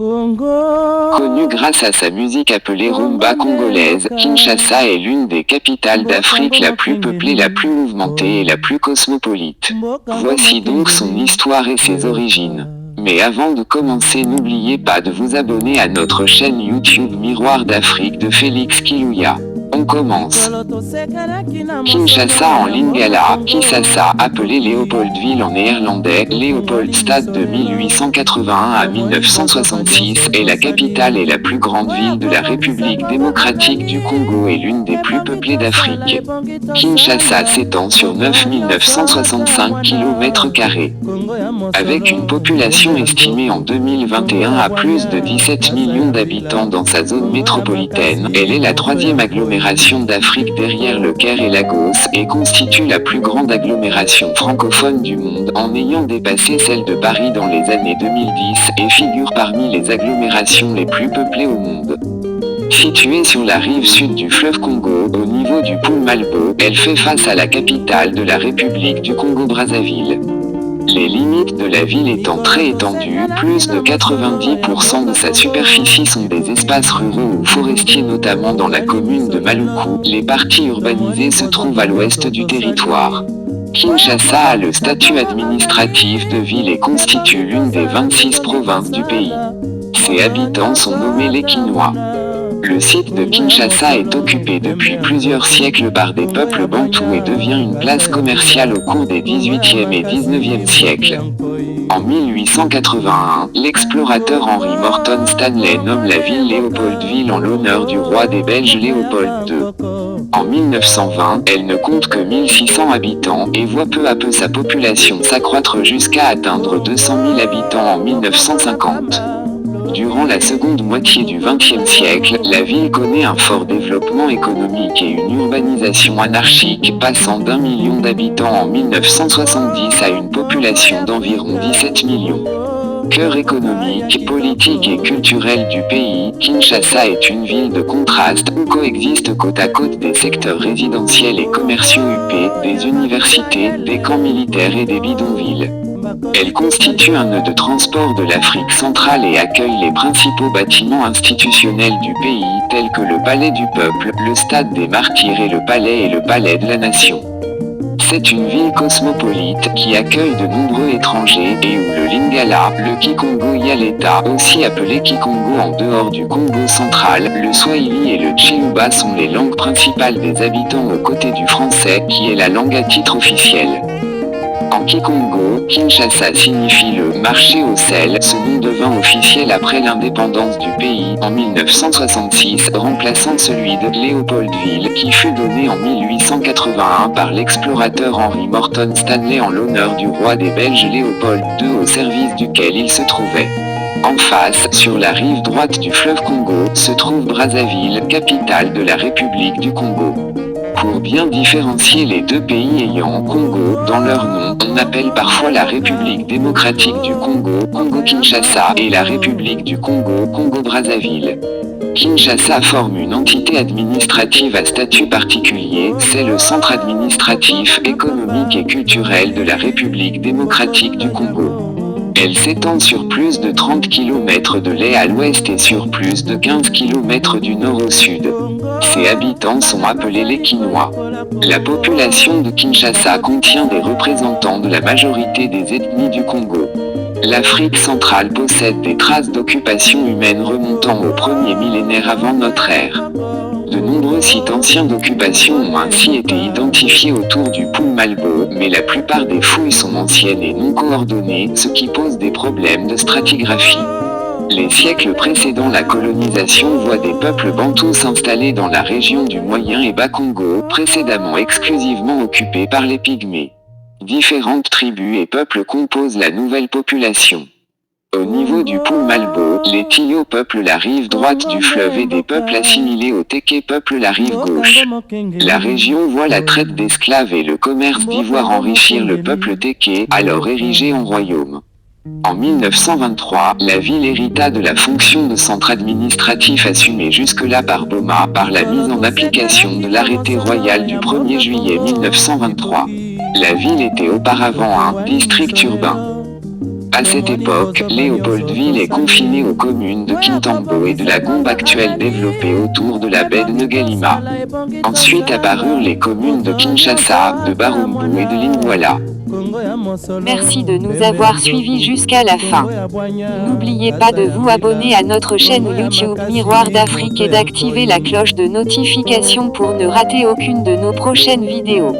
Connue grâce à sa musique appelée rumba congolaise, Kinshasa est l'une des capitales d'Afrique la plus peuplée, la plus mouvementée et la plus cosmopolite. Voici donc son histoire et ses origines. Mais avant de commencer, n'oubliez pas de vous abonner à notre chaîne YouTube Miroir d'Afrique de Félix Kilouya. On commence. Kinshasa en lingala, Kisasa, appelé Léopoldville en néerlandais, Léopoldstad de 1881 à 1966, est la capitale et la plus grande ville de la République démocratique du Congo et l'une des plus peuplées d'Afrique. Kinshasa s'étend sur 9 965 km². Avec une population estimée en 2021 à plus de 17 millions d'habitants dans sa zone métropolitaine, elle est la troisième agglomération d'Afrique derrière le Caire et Lagos et constitue la plus grande agglomération francophone du monde en ayant dépassé celle de Paris dans les années 2010 et figure parmi les agglomérations les plus peuplées au monde. Située sur la rive sud du fleuve Congo, au niveau du pôle Malbo, elle fait face à la capitale de la République du Congo-Brazzaville. Les limites de la ville étant très étendues, plus de 90% de sa superficie sont des espaces ruraux ou forestiers, notamment dans la commune de Maluku. Les parties urbanisées se trouvent à l'ouest du territoire. Kinshasa a le statut administratif de ville et constitue l'une des 26 provinces du pays. Ses habitants sont nommés les Kinois. Le site de Kinshasa est occupé depuis plusieurs siècles par des peuples bantous et devient une place commerciale au cours des XVIIIe et XIXe siècles. En 1881, l'explorateur Henry Morton Stanley nomme la ville Léopoldville en l'honneur du roi des Belges Léopold II. En 1920, elle ne compte que 1600 habitants et voit peu à peu sa population s'accroître jusqu'à atteindre 200 000 habitants en 1950. Durant la seconde moitié du XXe siècle, la ville connaît un fort développement économique et une urbanisation anarchique, passant d'1 million d'habitants en 1970 à une population d'environ 17 millions. Cœur économique, politique et culturel du pays, Kinshasa est une ville de contraste où coexistent côte à côte des secteurs résidentiels et commerciaux huppés, des universités, des camps militaires et des bidonvilles. Elle constitue un nœud de transport de l'Afrique centrale et accueille les principaux bâtiments institutionnels du pays, tels que le Palais du Peuple, le Stade des Martyrs et le Palais de la Nation. C'est une ville cosmopolite qui accueille de nombreux étrangers et où le lingala, le kikongo yaleta, aussi appelé kikongo en dehors du Congo central, le swahili et le chiluba sont les langues principales des habitants aux côtés du français, qui est la langue à titre officiel. En kikongo, Kinshasa signifie le marché au sel. Ce nom devint officiel après l'indépendance du pays en 1966, remplaçant celui de Léopoldville qui fut donné en 1881 par l'explorateur Henry Morton Stanley en l'honneur du roi des Belges Léopold II au service duquel il se trouvait. En face, sur la rive droite du fleuve Congo, se trouve Brazzaville, capitale de la République du Congo. Pour bien différencier les deux pays ayant Congo dans leur nom, on appelle parfois la République démocratique du Congo, Congo-Kinshasa, et la République du Congo, Congo-Brazzaville. Kinshasa forme une entité administrative à statut particulier, c'est le centre administratif, économique et culturel de la République démocratique du Congo. Elle s'étend sur plus de 30 km de l'est à l'ouest et sur plus de 15 km du nord au sud. Ses habitants sont appelés les Kinois. La population de Kinshasa contient des représentants de la majorité des ethnies du Congo. L'Afrique centrale possède des traces d'occupation humaine remontant au premier millénaire avant notre ère. De nombreux sites anciens d'occupation ont ainsi été identifiés autour du pôle Malbo, mais la plupart des fouilles sont anciennes et non coordonnées, ce qui pose des problèmes de stratigraphie. Les siècles précédant la colonisation voient des peuples bantous s'installer dans la région du Moyen et Bas-Congo, précédemment exclusivement occupés par les Pygmées. Différentes tribus et peuples composent la nouvelle population. Au niveau du pôle Malbo, les Tiyo peuplent la rive droite du fleuve et des peuples assimilés aux Téké peuplent la rive gauche. La région voit la traite d'esclaves et le commerce d'ivoire enrichir le peuple Téké, alors érigé en royaume. En 1923, la ville hérita de la fonction de centre administratif assumée jusque-là par Boma par la mise en application de l'arrêté royal du 1er juillet 1923. La ville était auparavant un district urbain. À cette époque, Léopoldville est confiné aux communes de Kintambo et de la Gombe actuelle développées autour de la baie de Nogalima. Ensuite apparurent les communes de Kinshasa, de Barumbu et de Lingwala. Merci de nous avoir suivis jusqu'à la fin. N'oubliez pas de vous abonner à notre chaîne YouTube Miroir d'Afrique et d'activer la cloche de notification pour ne rater aucune de nos prochaines vidéos.